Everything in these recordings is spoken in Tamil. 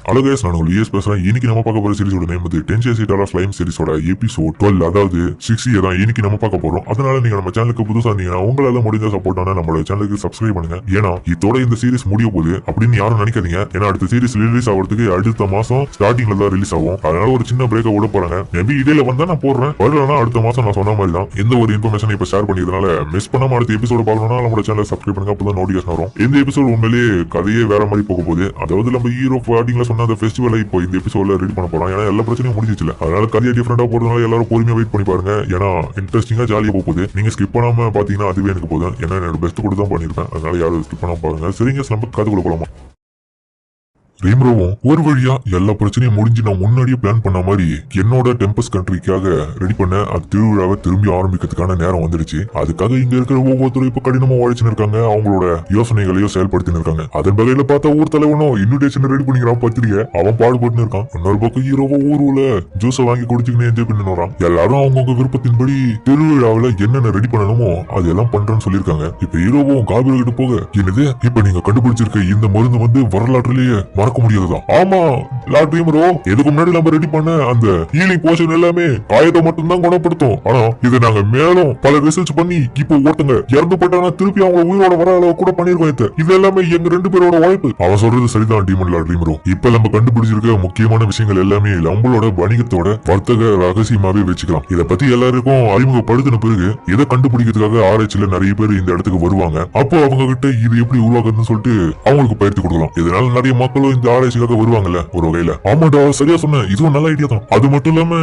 ஹலோ கைஸ், நான் உங்களுக்கு ES பேசுறேன். இன்னைக்கு நம்ம பார்க்க போற சீரிஸோட நேம் வந்து 10 Shades of Flame சீரிஸோட எபிசோட் 12, அதாவது 6 தான் இன்னைக்கு நம்ம பார்க்க போறோம். அதனால நீங்க நம்ம சேனலுக்கு புதுசா இருந்தீங்கன்னா உங்களால முடிஞ்ச சப்போர்ட் ஆனா நம்மளோட சேனலுக்கு சப்ஸ்கிரைப் பண்ணுங்க. ஏன்னா இதோட இந்த சீரிஸ் முடிய போகுது அப்படின்னு யாரும் நினைக்காதீங்க. ஏன்னா அடுத்த சீரிஸ் ரிலீஸ் ஆகிறதுக்கு அடுத்த மாசம் ஸ்டார்டிங்ல தான் ரிலீஸ் ஆகும். அதனால ஒரு சின்ன பிரேக்க விட போறாங்க. மேபி இடையில வந்தா நான் போடுறேன், வரலன்னா அடுத்த மாசம் நான் சொன்ன மாதிரி தான். எந்த ஒரு இன்ஃபர்மேஷன் இப்ப ஷேர் பண்ணிக்கிறதுனால மிஸ் பண்ணாம அடுத்த எபிசோட பார்க்கணும்னா நம்மளோட சேனலை சப்ஸ்கிரைப் பண்ணுங்க. அப்பதான் நோட்டிஃபிகேஷன் வரும். இந்த எபிசோட் உண்மையிலேயே கதையே வேற மாதிரி போக போகுது. அதாவது நம்ம ஹீரோ ஸ்டார்டிங்ல சொன்ன அந்த ஃபெஸ்டிவலை இப்போ இந்த எபிசோட்ல ரெடி பண்ண போறோம். ஏன்னா எல்லா பிரச்சனையும் முடிஞ்சிச்சுல, அதனால கதையை டிஃபரெண்டா போறதுனால எல்லாரும் பொறுமையா வெயிட் பண்ணி பாருங்க. ஏன்னா இன்ட்ரெஸ்டிங்கா ஜாலியா போகுது. நீங்க ஸ்கிப் பண்ணாம பாத்தீங்கன்னா அதுவே எனக்கு போதும். ஏன்னா என்னோட பெஸ்ட் கூட தான் பண்ணிருப்பேன். அதனால யாரும் ஸ்கிப் பண்ணாம பாருங்க. சரிங்க, நம்ம கதைக்குள்ள போலாமா? ரீம்ரோவும் ஒரு வழியா எல்லா பிரச்சனையும் முடிஞ்சு நான் முன்னாடியே பிளான் பண்ண மாதிரி என்னோட டெம்பஸ் கண்ட்ரிக்காக ரெடி பண்ண அது திருவிழாவை திரும்பி ஆரம்பிக்கிறதுக்கான நேரம் வந்துடுச்சு. அதுக்காக இங்க இருக்கிற ஒவ்வொருத்தரும் இப்ப கடினமா உழைச்சுன்னு இருக்காங்க. அவங்களோட யோசனைகளையும் செயல்படுத்தின்னு இருக்காங்க. அதன் வகையில பார்த்தா ஊர் தலைவனும் இன்விடேஷன் ரெடி பண்ணிக்கிறான். பத்திரிக்கை அவன் பாடுபட்டு இருக்கான். இன்னொரு பக்கம் ஹீரோவோ ஊர்ல ஜூஸ வாங்கி குடிச்சுக்கின்னு என்ஜாய் பண்ணி வரான். எல்லாரும் அவங்கவுங்க விருப்பத்தின்படி திருவிழாவில என்னென்ன ரெடி பண்ணணுமோ அதெல்லாம் பண்றேன்னு சொல்லியிருக்காங்க. இப்ப ஹீரோவும் காபிரி கிட்ட போக, என்னது இப்ப நீங்க கண்டுபிடிச்சிருக்க இந்த மருந்து வந்து வரலாற்றிலேயே மறக்க முடியாதுதான். ஆமா லார்ட் ரீமரோ, இதுக்கு முன்னாடி நம்ம ரெடி பண்ண அந்த ஹீலிங் போஷன் எல்லாமே காயத்தை மட்டும் தான் குணப்படுத்தும். ஆனா இதை நாங்க மேலும் பல ரிசர்ச் பண்ணி இப்போ ஒருத்தங்க இறந்து போட்டாங்கன்னா திருப்பி அவங்க உயிரோட வர அளவு கூட பண்ணிருக்கோம். இது எல்லாமே எங்க 2 பேரோட உழைப்பு. அவன் சொல்றது சரிதான் டீமன் லார்ட் ரீமரோ. இப்ப நம்ம கண்டுபிடிச்சிருக்க முக்கியமான விஷயங்கள் எல்லாமே நம்மளோட வணிகத்தோட வர்த்தக ரகசியமாவே வச்சுக்கலாம். இதை பத்தி எல்லாருக்கும் அறிமுகப்படுத்தின பிறகு இதை கண்டுபிடிக்கிறதுக்காக ஆராய்ச்சியில நிறைய பேர் இந்த இடத்துக்கு வருவாங்க. அப்போ அவங்க கிட்ட இது எப்படி உருவாக்குதுன்னு சொல்லிட்டு அவங்களுக்கு பயிற்சி கொடுக்கலாம். இதனால நிறைய மக்களும் இந்த ஆராய்ச்சிக்காக வருவாங்கல்ல ஒரு வகையில. ஆமாடா, சரியா சொன்னேன். இதுவும் நல்ல ஐடியா தான். அது மட்டும் இல்லாம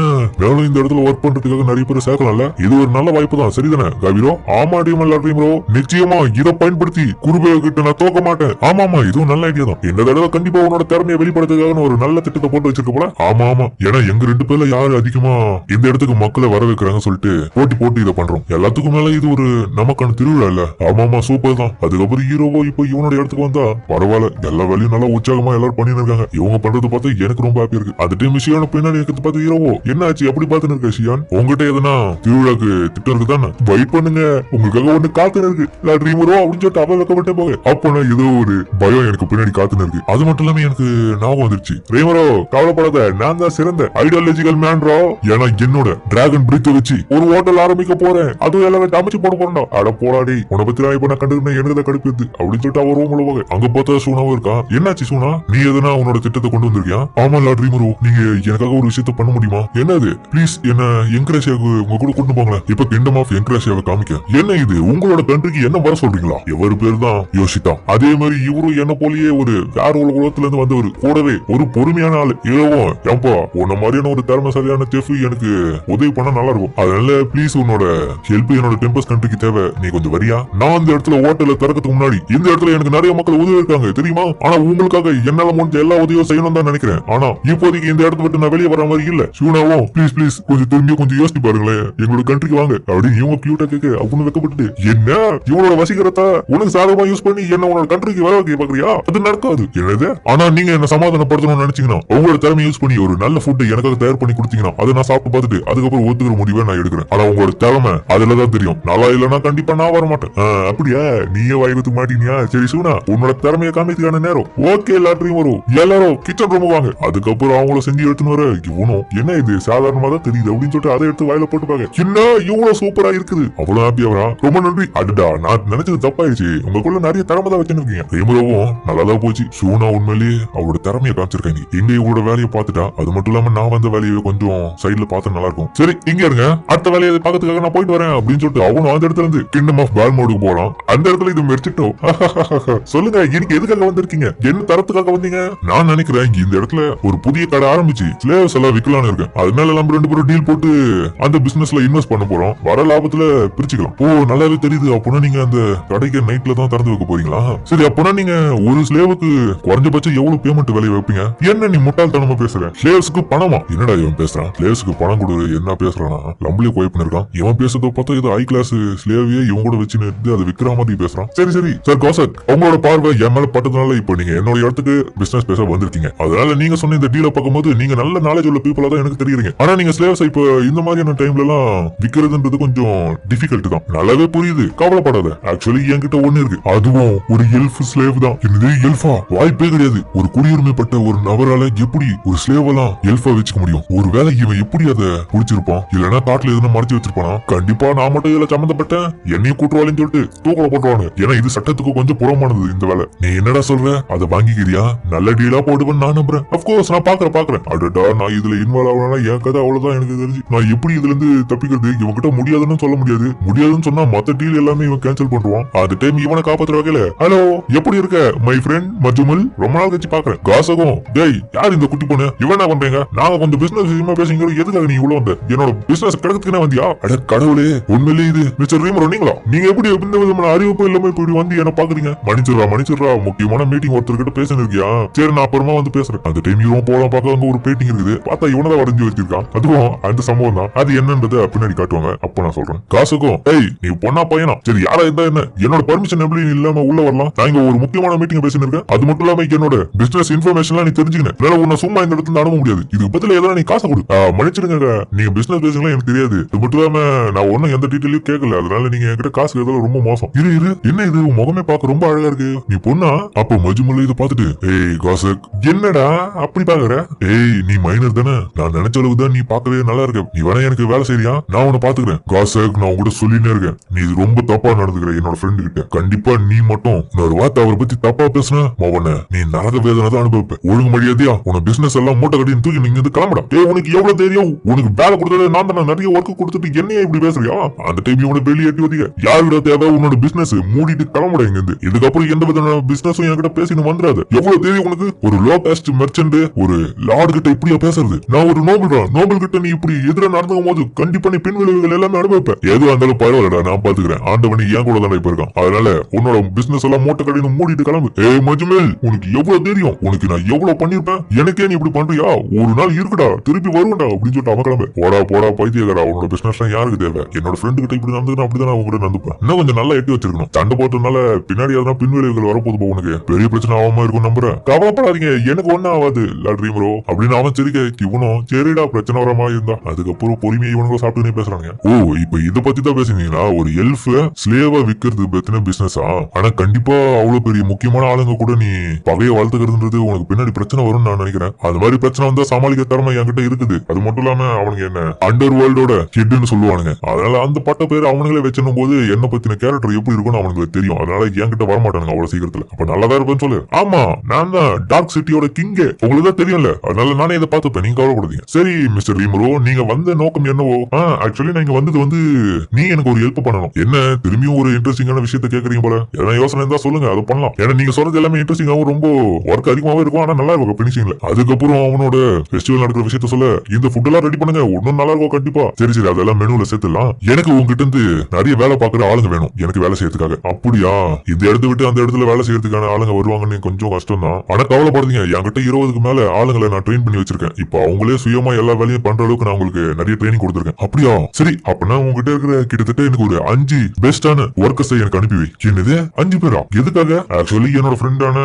மேலும் இந்த இடத்துல ஒர்க் பண்றதுக்காக நிறைய பேர் சேர்க்கலாம்ல. இது ஒரு நல்ல வாய்ப்பு தான். சரிதானே காபிரோ? ஆமா டீமன் லார்ட் ரீமரோ, நிச்சயமா இதை பயன்படுத்தி குருபே கிட்ட நான் தோக்க மாட்டேன். ஆமா இதுவும் நல்ல ஐடியா தான். இந்த தடவை கண்டிப்பா உன்னோட திறமையை வெளிப்படுத்துறதுக்காக ஒரு நல்ல திட்டத்தை போட்டு வச்சிருக்க போல. ஆமா ஏன்னா எங்க 2 பேர்ல யாரு அதிகமா இந்த இடத்துக்கு மக்களை வர வைக்கிறாங்க சொல்லிட்டு போட்டு இதை பண்றோம். எல்லாத்துக்கும் மேல இது ஒரு நமக்கான திருவிழா இல்ல. ஆமா சூப்பர் தான். அதுக்கப்புறம் ஹீரோவோ இப்போ இவனோட இடத்துக்கு வந்தா பரவாயில்ல, எல்லா வேலையும் நல்லா உற்சாகமா எல்லாரும் பண்ணிட்டு இருக்காங்க. இவங்க பண்றது பார்த்து எனக்கு ரொம்ப ஹாப்பியா இருக்கு. அது டைம் ஷியான் பின்னாடி இருக்கிறது பார்த்து ஹீரோவோ, என்ன ஆச்சு அப்படி பார்த்துன்னு இருக்க ஷியான்? உங்ககிட்ட எதனா திருவிழாக்கு திட்டம் இருக்குதானே? வெயிட் பண்ணுங்க, உங்களுக்காக ஒண்ணு காத்துன்னு இருக்கு லார்ட் ரீமரோ அப்படின்னு சொல்லிட்டு அவ வைக்கப்பட்டே போக. அப்போ ஏதோ ஒரு பயம் எனக்கு பின்னாடி காத்துன்னு இருக்கு. அது மட்டும் இல்லாம எனக்கு ஞாபகம் வந்துருச்சு. ரீமரோ கவலைப்படாத, நான் தான் சிறந்த ஐடியாலஜிக்கல் மேன்ரோ. ஏன்னா என்னோட டிராகன் பிரீத் வச்சு ஒரு ஹோட்டல் ஆரம்பிக்க போறேன். அதுவும் எல்லாம் அமைச்சு போட போறேன். அட போடாடி, உன பத்தி நான் இப்ப நான் கண்டுக்கிறேன், எனக்கு தான் கடுப்பு அப்படின்னு சொல்லிட்டு அவர் ரூம்ல போக. அங்க பார்த்தா சூனாவும் இருக்கா. என்னாச்சு சூனா, நீ எதனா உன்னோட திட்டத்தை கொண்டு வந்திருக்கியா? ஆமா லார்ட் ரீமரோ, நீங்க எனக்காக ஒரு விஷயத்த பண்ண முடியுமா? என்னது? ப்ளீஸ் என்ன என்கரேஷியாவுக்கு உங்க கூட கொண்டு போங்களேன். இப்ப கிங்டம் ஆஃப் என்கரேஷியாவை காமிக்க. என்ன இது, உங்களோட கண்ட்ரிக்கு என்ன வர சொல்றீங்களா? இவரு பேர் தான் யோசித்தா. அதே மாதிரி இவரும் என்ன போலயே ஒரு வேற உலகத்துல இருந்து வந்தவர், கூடவே ஒரு பொறுமையான ஆளு. ஏவும் ஏன்பா உன்ன மாதிரியான ஒரு திறமைசாலியான செஃப் எனக்கு உதவி பண்ணா நல்லா இருக்கும். அதனால ப்ளீஸ் உன்னோட ஹெல்ப் என்னோட டெம்பஸ் கண்ட்ரிக்கு தேவை. நீ கொஞ்சம் வரியா? நான் இந்த இடத்துல ஹோட்டல திறக்கிறதுக்கு முன்னாடி இந்த இடத்துல எனக்கு நிறைய மக்கள் உதவி இருக்காங்க தெரியுமா? ஆனா உங்களுக்காக என்னால முடிஞ்ச எல்லா உதவியும் செய்யணும் தான் நினைக்கிறேன். ஆனா இப்போதைக்கு இந்த இடத்த விட்டு நான் வெளியே வர மாதிரி இல்ல. ஷூனாவும் ப்ளீஸ் கொஞ்சம் திரும்பியும் கொஞ்சம் யோசிச்சு பாருங்களேன், எங்களோட கண்ட்ரிக்கு வாங்க அப்படின்னு இவங்க கியூட்டா கேட்க அப்படின்னு வைக்கப்பட்டு, என்ன இவனோட வசீகரத்தை உனக்கு சாதகமா யூஸ் பண்ணி என்ன உன்னோட கண்ட்ரிக்கு வர வைக்க பாக்குறியா? அது நடக்காது. என்னது? ஆனா நீங்க என்ன சமாதானப்படுத்தணும்னு நினைச்சீங்கன்னா உங்களோட திறமை யூஸ் பண்ணி ஒரு நல்ல ஃபுட்டை எனக்காக தயார் பண்ணி கொடுத்தீங்கன்னா அதை நான் சாப்பிட்டு பார்த்துட்டு அதுக்கப்புறம் ஒத்துக்கிற முடிவை நான் எடுக்கிறேன். ஆனா உங்களோட திறமை அதுலதான் தெரியும். நல்லா இல்லைன்னா கண்டிப்பா நான் வர மாட்டேன். அப்படியா? நீயே வாய்ப்பு மாட்டீங்க. சரி சூனா, உன்னோட திறமையை காமிக்கிறதுக்கான நேரம். ஓகே லாட்ரி வரும். எல்லாரும் கிச்சன் ரூம் வாங்க. அதுக்கப்புறம் அவங்கள செஞ்சு எடுத்துன்னு வர இவனும் என்ன இது சாதாரணமா தான் தெரியுது அப்படின்னு சொல்லிட்டு அதை எடுத்து வாயில போட்டுப்பாங்க. என்ன இவ்வளவு சூப்பரா இருக்குது, அவ்வளவு ஹாப்பியா? ரொம்ப நன்றி. அடடா, நான் நினைச்சது தப்பாயிருச்சு. உங்களுக்குள்ள நிறைய திறமை தான் வச்சுருக்கீங்க. ரீமரோவும் நல்லாதான் போச்சு. சூனா உண்மையிலேயே அவரோட திறமையை காமிச்சிருக்காங்க. எங்க இவரோட வேலையை பார்த்துட்டா. அது மட்டும் இல்லாம நான் வந்த வேலையை கொஞ்சம் சைட்ல பார்த்தா நல்லா இருக்கும். சரி இங்க இருங்க, அடுத்த வேலையை பார்க்கறதுக்காக நான் போயிட்டு வரேன் அப்படின்னு சொல்லிட்டு அவனும் அந்த இடத்துல இருந்து கிங்டம் ஆஃப் பால்மோடுக்கு போலாம். அந்த இடத்துல இது மெரிச்சிட்டோம். சொல்லுங்க, இன்னைக்கு எதுக்காக வந்திருக்கீங்க? என்ன தரத்துக்காக வந்தீங்க? நான் நினைக்கிறேன் இந்த இடத்துல ஒரு புதிய கடை ஆரம்பிச்சு ஸ்லேவ்ஸ் எல்லாம் விற்கலான்னு இருக்கேன். அதனால நம்ம 2 பேரும் டீல் போட்டு அந்த பிசினஸ்ல இன்வெஸ்ட் பண்ண போறோம். வர லாபத்துல பிரிச்சுக்கலாம். ஓ நல்லாவே தெரியுது. அப்போனா நீங்க அந்த கடைக்கு நைட்ல தான் திறந்து வைக்க போறீங்களா? சரி, அப்போனா நீங்க ஒரு ஸ்லேவுக்கு குறைஞ்சபட்சம் எவ்வளவு பேமெண்ட் விலை வைப்பீங்க? என்ன நீ முட்டாள்தனமா பேசுற? ஸ்லேவ்ஸ்க்கு பணமா? என்னடா இவன் பேசுறான்? ஸ்லேவ்ஸ்க்கு பணம் கொடு என்ன பேசுறானா? நம்மளே கோயப் இருக்கான். இவன் பேசுறத பார்த்தா இது ஹை கிளாஸ் ஸ்லேவியே இவங்க கூட வச்சு நிறுத்தி அதை விக்கிற மாதிரி பேசுறான். சரி சார் கோசக், உங்களோட பார்வை என் மேல பட்டதுனால இப்போ நீங்க என்னோட இடத்துக்கு பிசினஸ் பேச வந்திருக்கீங்க. அதனால நீங்க சொன்ன இந்த டீலை பார்க்கும்போது நீங்க நல்ல நாலேஜ் உள்ள பீப்புளா தான் எனக்கு தெரியுறீங்க. ஆனா நீங்க ஸ்லேவ்ஸ் இப்ப இந்த மாதிரியான டைம்ல எல்லாம் விக்கிறதுன்றது கொஞ்சம் டிஃபிகல்ட் தான். நல்லாவே புரியுது, கவலைப்படாத. ஆக்சுவலி என்கிட்ட ஒண்ணு இருக்கு, அதுவும் ஒரு எல்ஃப் ஸ்லேவ் தான். என்னது எல்ஃபா? வாய்ப்பே கிடையாது. ஒரு குடியுரிமைப்பட்ட ஒரு நபரால எப்படி ஒரு ஸ்லேவ் எல்லாம் எல்ஃபா வச்சுக்க முடியும்? ஒருவேளை இவன் எப்படி அதை புடிச்சிருப்பான், இல்லன்னா காட்டுல எதுனா மறைச்சு வச்சிருப்பானா? கண்டிப்பா நான் மட்டும் இதுல சம்மந்தப்பட்டேன், என்னையும் கூட்டுவாளின்னு சொல்லிட்டு தூக்கல போட்டுருவானு. ஏன்னா இது சட்டத்துக்கு கொஞ்சம் புறமானது இந்த வேலை. நீ என்னடா சொல்ற? அதை வாங்கிக்கிறியா? நல்ல டீலா போடுவேன் நான் நம்புறேன். அப்கோர்ஸ் நான் பாக்குறேன். அடடா, நான் இதுல இன்வால்வ் ஆகணும்னா என் கதை அவ்வளவுதான் எனக்கு தெரிஞ்சு. நான் எப்படி இதுல இருந்து தப்பிக்கிறது? இவன் கிட்ட முடியாதுன்னு சொல்ல முடியாது. முடியாதுன்னு சொன்னா மத்த டீல் எல்லாமே இவன் கேன்சல் பண்ணுவான். அது டைம் இவனை காப்பாத்துற வகையில, ஹலோ எப்படி இருக்க மை ஃப்ரெண்ட் மஜுமல், ரொம்ப நாள் கழிச்சு பாக்குறேன். காசகம், டேய் யார் இந்த குட்டி பொண்ணு? இவன் என்ன பண்றீங்க? நாங்க கொஞ்சம் பிசினஸ் விஷயமா பேசிங்க. எதுக்காக நீ உள்ள வந்த? என்னோட பிசினஸ் கிடக்குதுன்னு வந்தியா? அட கடவுளே, உண்மையிலே இது மிஸ்டர் ரீமரோ நீங்களா? நீங்க எப்படி எந்த விதமான அறிவிப்பு இல்லாம இப்படி வந்து என்ன பாக்குறீங்க? மன்னிச்சிடுறா, முக்கியமான மீட்டிங் ஒருத்தர்கிட்ட பேசணும் இருக்கியா? சரி நான் அப்புறமா வந்து பேசுறேன். அந்த டைம் இவன் போலாம் பார்க்க அங்க ஒரு மீட்டிங் இருக்குது. பார்த்தா இவனதான் வரைஞ்சு வச்சிருக்கான். அதுவும் அந்த சம்பவம் தான். அது என்னன்றத பின்னாடி காட்டுவாங்க, அப்ப நான் சொல்றேன். காசுக்கும், ஏய் நீ பொண்ணா பையனா? சரி யாரா இருந்தா என்ன? என்னோட பர்மிஷன் எப்படி இல்லாம உள்ள வரலாம்? நான் இங்க ஒரு முக்கியமான மீட்டிங் பேசிட்டு இருக்கேன். அது மட்டும் இல்லாம என்னோட பிசினஸ் இன்ஃபர்மேஷன் நீ தெரிஞ்சுக்கணும். என்னால உன்னை சும்மா இந்த இடத்துல அனுப்ப முடியாது. இதுக்கு பத்தில எதனா நீ காசு கொடு. மன்னிச்சிடுங்க, நீங்க பிசினஸ் பேசுங்களா எனக்கு தெரியாது. இது மட்டும் இல்லாம நான் ஒன்னும் எந்த டீட்டெயிலும் கேட்கல. அதனால நீங்க என்கிட்ட காசு கேட்கறது ரொம்ப மோசம். இரு என்ன இது முகமே பார்க்க ரொம்ப அழகா இருக்கு. நீ பொண்ணா? அப்போ மஜுமல்ல இதை பார்த்துட்டு, ஏய் காசக் என்னடா அப்படி பாக்குற? ஏய் நீ மைனர் தானே? நான் நினைச்ச அளவுக்கு தான் நீ பார்க்கவே நல்லா இருக்க. நீ வேணா எனக்கு வேலை செய்யறியா? நான் உன்னை பாத்துக்கிறேன். காசக் நான் உங்ககிட்ட சொல்லினே இருக்கேன், நீ ரொம்ப தப்பா நடந்துக்கிற என்னோட ஃப்ரெண்டு கிட்ட. கண்டிப்பா நீ மட்டும் இன்னொரு வார்த்தை அவரை பத்தி தப்பா பேசுன மவன நீ நரக வேதனை தான் அனுபவிப்ப. ஒழுங்கு மரியாதையா உன பிசினஸ் எல்லாம் மூட்டை கட்டின்னு தூக்கி நீங்க இருந்து கிளம்புடா. ஏய் உனக்கு எவ்வளவு தெரியும்? உனக்கு வேலை கொடுத்தது நான் தானே. நிறைய ஒர்க் கொடுத்துட்டு என்னைய இப்படி பேசுறியா? அந்த டைம் இவனை வெளியே எட்டி வதிக்க யாரு தேவை? உன்னோட பிசினஸ் மூடிட்டு கிளம்புட இங்க இருந்து. இதுக்கப்புறம் எந்த விதமான பிசினஸும் என்கிட்ட பேசின்னு வந்துடாது. எவ்வளவு தெரியும் உனக்கு? ஒரு லோ காஸ்ட் மெர்ச்சன்ட் ஒரு லார்டு கிட்ட இப்படியா பேசுறது? நான் ஒரு நோபல் கிட்ட நீ இப்படி எதிர நடந்துக்கும் போது கண்டிப்பா நீ பின் விளைவுகள் எல்லாமே அனுபவிப்ப. எதுவும் இருந்தாலும் பரவாயில்லடா, நான் பாத்துக்கிறேன். ஆண்டவனி என் கூட தானே இப்ப இருக்கான். அதனால உன்னோட பிசினஸ் எல்லாம் மூட்டை கடைன்னு மூடிட்டு கிளம்பு. ஏய் மஜ்மல், உனக்கு எவ்வளவு தெரியும்? உனக்கு நான் எவ்வளவு பண்ணிருப்பேன்? எனக்கே நீ இப்படி பண்றியா? ஒரு நாள் இருக்குடா, திருப்பி வருவேன்டா அப்படின்னு சொல்லிட்டு அவன் கிளம்பு. போடா பைத்தியக்காரா, உன்னோட பிசினஸ் யாருக்கு தேவை? என்னோட ஃப்ரெண்டு கிட்ட இப்படி நடந்து அப்படிதான் அவங்க கிட்ட நடந்துப்பேன். இன்னும் கொஞ்சம் நல்லா எட்டி வச்சிருக்கணும். சண்டை போட்டதுனால பின்னாடி எதனா பின் விளைவுகள் வரப்போது உனக்கு பெரிய பிரச்சனை ஆகாம இருக்கும் நம்புறேன். கவலைப்படாதீங்க, எனக்கு ஒன்னும் ஆகாது லாட்ரீமரோ அப்படின்னு அவன் சிரிக்க. இவனும் சரிடா பிரச்சனை வர மாதிரி இருந்தா. அதுக்கப்புறம் பொறுமையை இவனுங்க சாப்பிட்டு பேசுறாங்க. ஓ இப்ப இதை பத்தி தான் பேசுனீங்களா? ஒரு எல்ஃப் ஸ்லேவா விக்கிறது பத்தின பிசினஸா? ஆனா கண்டிப்பா அவ்வளவு பெரிய முக்கியமான ஆளுங்க கூட நீ பகையை வளர்த்துக்கிறதுன்றது உனக்கு பின்னாடி பிரச்சனை வரும்னு நான் நினைக்கிறேன். அது மாதிரி பிரச்சனை வந்தா சமாளிக்க திறமை என்கிட்ட இருக்குது. அது மட்டும் இல்லாம அவனுக்கு என்ன அண்டர் வேர்ல்டோட ஹெட்னு சொல்லுவானுங்க. அதனால அந்த பட்ட பேர் அவனுங்களே வச்சிருக்கும் போது என்ன பத்தின கேரக்டர் எப்படி இருக்கும்னு அவனுக்கு தெரியும். அதனால என்கிட்ட வரமாட்டானுங்க அவ்வளவு சீக்கிரத்துல. அப்ப நல்லாதான் இருப்பேன்னு சொல்லு. ஆமா நான் தான் டார்க் சிட்டியோட கிங்கே, உங்களுக்கு தான் தெரியும்ல. அதனால நானே இதை பார்த்துப்பேன், நீங்க கவலைப்படுறீங்க. சரி மிஸ்டர் ரீமரோ, நீங்க வந்த நோக்கம் என்னவோ? ஆக்சுவலி நான் இங்க வந்தது நீ எனக்கு ஒரு ஹெல்ப் பண்ணணும். என்ன திரும்பியும் ஒரு இன்ட்ரெஸ்டிங்கான விஷயத்த கேக்குறீங்க போல. எதனா யோசனை இருந்தா சொல்லுங்க, அதை பண்ணலாம். ஏன்னா நீங்க சொல்றது எல்லாமே இன்ட்ரெஸ்டிங்காவும் ரொம்ப ஒர்க் அதிகமாவே இருக்கும். ஆனா நல்லா இருக்கும் பினிஷிங்ல. அதுக்கப்புறம் அவனோட ஃபெஸ்டிவல் நடக்கிற விஷயத்த சொல்ல, இந்த ஃபுட் எல்லாம் ரெடி பண்ணுங்க, ஒன்னும் நல்லா இருக்கும் கண்டிப்பா. சரி அதெல்லாம் மெனுல சேர்த்துலாம். எனக்கு உங்ககிட்ட இருந்து நிறைய வேலை பாக்குற ஆளுங்க வேணும் எனக்கு வேலை செய்யறதுக்காக. அப்படியா? இந்த இடத்த விட்டு அந்த இடத்துல வேலை செய்யறதுக்கான ஆளுங்க வருவாங்கன்னு கொஞ்சம் கஷ்டம் தான். ஆனா கவலைப்படுறீங்க, என்கிட்ட 20க்கு மேல ஆளுங்களை நான் ட்ரெயின் பண்ணி வச்சிருக்கேன். இப்போ அவங்களே சுயமா எல்லா வேலையும் பண்ற அளவுக்கு நான் உங்களுக்கு நிறைய ட்ரைனிங் கொடுத்துருக்கேன். அப்படியா? சரி அப்படின்னா உங்ககிட்ட இருக்கிற கிட்டத்தட்ட எனக்கு ஒரு 5 பெஸ்டான ஒர்க்கர்ஸ் எனக்கு அனுப்பி வை. என்னது 5 பேரா? எதுக்காக? ஆக்சுவலி என்னோட ஃப்ரெண்டான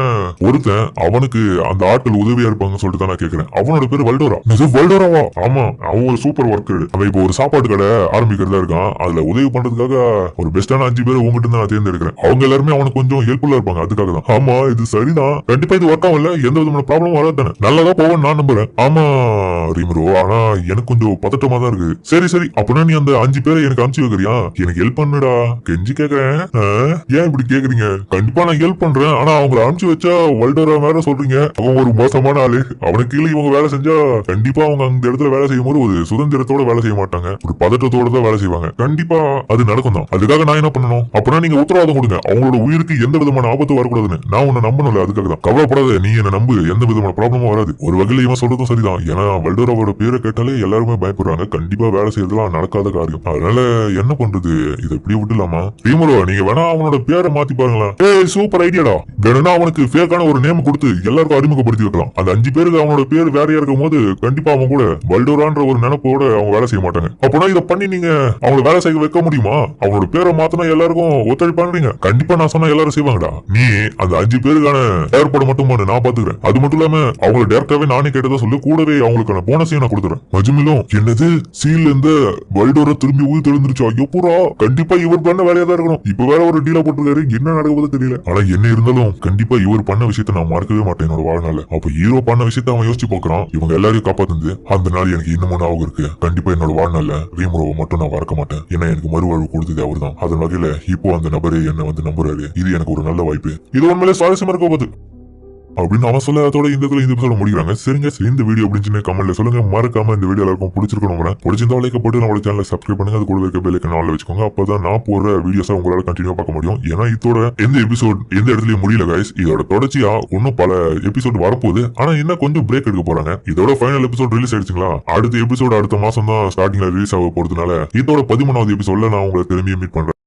ஒருத்தன், அவனுக்கு அந்த ஆட்கள் உதவியா இருப்பாங்கன்னு சொல்லிட்டு தான் நான் கேட்கிறேன். அவனோட பேர் வல்டோரா. வல்டோராவா? ஆமா, அவன் ஒரு சூப்பர் ஒர்க்கர். அவன் இப்போ ஒரு சாப்பாடு கடை ஆரம்பிக்கிறதா இருக்கான். அதுல உதவி பண்றதுக்காக ஒரு பெஸ்டான 5 பேர் உங்ககிட்ட தான் நான் தேர்ந்தெடுக்கிறேன். அவங்க எல்லாருமே அவனுக்கு கொஞ்சம் ஹெல்ப்ஃபுல்லா இருப்பாங்க. அதுக்காக தான். ஆமா இது சரிதான், கண்டிப்பா இது ஒர்க் ஆகும். இல்ல எந்த விதமான ப்ராப்ளமும் வராது தானே? நல்லதா போவோம் நான் நம்புறேன். ஆமா ரீமரோ, ஆனா எனக்கு கொஞ்சம் பதட்டமா தான் இருக்கு. சரி அப்படின்னா நீ அந்த 5 பேரை எனக்கு அனுப்பிச்சு வைக்கிறியா? எனக்கு ஹெல்ப் பண்ணுடா, கெஞ்சி கேக்குறேன். ஏன் இப்படி கேக்குறீங்க? கண்டிப்பா நான் ஹெல்ப் பண்றேன். ஆனா அவங்களை அனுப்பிச்சு வச்சா வல்டோரா வேற சொல்றீங்க. அவன் ஒரு மோசமான ஆளு. அவனுக்கு கீழே இவங்க வேலை செஞ்சா கண்டிப்பா அவங்க அந்த இடத்துல வேலை செய்யும் போது ஒரு சுதந்திரத்தோட வேலை செய்ய மாட்டாங்க, ஒரு பதட்டத்தோட தான் வேலை செய்வாங்க. கண்டிப்பா அது நடக்கும் தான். அதுக்காக நான் என்ன பண்ணணும்? அப்படின்னா நீங்க உத்தரவாதம் கொடுங்க, அவங்களோட உயிருக்கு எந்த விதமான ஆபத்து வரக்கூடாதுன்னு. நான் உன்னை நம்பணும்ல, அதுக்காக தான். கவலைப்படாத, நீ என்ன நம்பு, எந்த விதமான ப்ராப்ளமும் வராது. ஒரு வகையில இவன் சொல்றதும் சரிதான். ஏன்னா வல்டோராவோட பேரை கேட்டாலே எல்லாருமே பயப்படுறாங்க. கண்டிப்பா வேலை செய்யறதுலாம் நடக்காத காரியம். அதனால என்ன பண்றது? இதை இப்படியே விட்டுலாமா? ரீமரோ, நீங்க வேணா அவனோட பேரை மாத்தி பாருங்களா? ஏய் சூப்பர் ஐடியாடா. வேணும்னா அவனுக்கு ஃபேக்கான ஒரு நேம் கொடுத்து எல்லாருக்கும் அறிமுகப்படுத்தி வைக்கலாம். அந்த 5 பேருக்கு அவனோட பேர் வேறையா இருக்கும் போது கண்டிப்பா அவன் கூட வல்டோரான்ற ஒரு நினைப்போட அவங்க வேலை செய்ய மாட்டாங்க. அப்பனா இதை பண்ணி நீங்க அவங்களை வேலை செய்ய வைக்க முடியுமா? அவனோட பேரை மாத்தினா எல்லாருக்கும் ஒத்துழைப்பாங்க. கண்டிப்பா நான் சொன்னா எல்லாரும் செய்வாங்கடா. நீ அந்த 5 பேருக்கான ஏற்பாடு மட்டும் மட்டும் பண்ணு, நான் பாத்துக்கிறேன். அது மட்டும் இல்லாம அவங்களை டேரக்டாவே நானே கேட்டதா சொல்லு, கூடவே அவங்களுக்கான போனஸையும் நான் கொடுத்துறேன். மஜ்மிலும் என்னது சீல்ல இருந்து வைல்டோர திரும்பி உயிர் தெளிந்துருச்சா? எப்பூரா கண்டிப்பா இவர் பண்ண வேலையா தான் இருக்கணும். இப்ப வேற ஒரு டீலா போட்டுருக்காரு, என்ன நடக்க போது தெரியல. ஆனா என்ன இருந்தாலும் கண்டிப்பா இவர் பண்ண விஷயத்த நான் மறக்கவே மாட்டேன் என்னோட வாழ்நாள். அப்ப ஹீரோ பண்ண விஷயத்த அவன் யோசிச்சு பாக்குறான். இவங்க எல்லாரையும் காப்பாத்துந்து அந்த நாள் எனக்கு இன்னமும் ஞாபகம் இருக்கு. கண்டிப்பா என்னோட வாழ்நாள்ல ரீமுரோவை மட்டும் நான் மறக்க மாட்டேன். ஏன்னா எனக்கு மறுவாழ்வு கொடுத்தது அவர் தான். அதன் வகையில இப்போ அந்த நபரே என்ன வந்து நம்புறாரு. இது எனக்கு ஒரு நல்ல வாய்ப்பு. இது உண்மையிலே சுவாரஸ்யமா இருக்க போகுது அப்படின்னு அவன் சொல்ல அதோட இந்த எபிசோட முடிக்கிறாங்க. சரிங்க, இந்த வீடியோ அப்படின்னு கமெண்ட்ல சொல்லுங்க. மறக்காம இந்த வீடியோ எல்லாருக்கும் பிடிச்சிருக்கணும். பிடிச்சிருந்தா லைக் போட்டு நம்மளோட சேனலை சப்ஸ்கிரைப் பண்ணுங்க. அது கூட இருக்க பெல் ஐகானை ஆன்ல வச்சுக்கோங்க. அப்பதான் நான் போடுற வீடியோஸை உங்களால கண்டினியூ பார்க்க முடியும். ஏன்னா இதோட எந்த எபிசோட் எந்த இடத்துலயும் முடியல கைஸ். இதோட தொடர்ச்சியா இன்னும் பல எபிசோட் வரப்போகுது. ஆனா இன்னும் கொஞ்சம் பிரேக் எடுக்க போறாங்க. இதோட ஃபைனல் எபிசோட் ரிலீஸ் ஆயிடுச்சுங்களா? அடுத்த எபிசோட் அடுத்த மாசம் தான் ஸ்டார்டிங்ல ரிலீஸ் ஆக போறதுனால இதோட 13வது எபிசோட்ல நான் உங்களை திரும்பி மீட் பண்றேன்.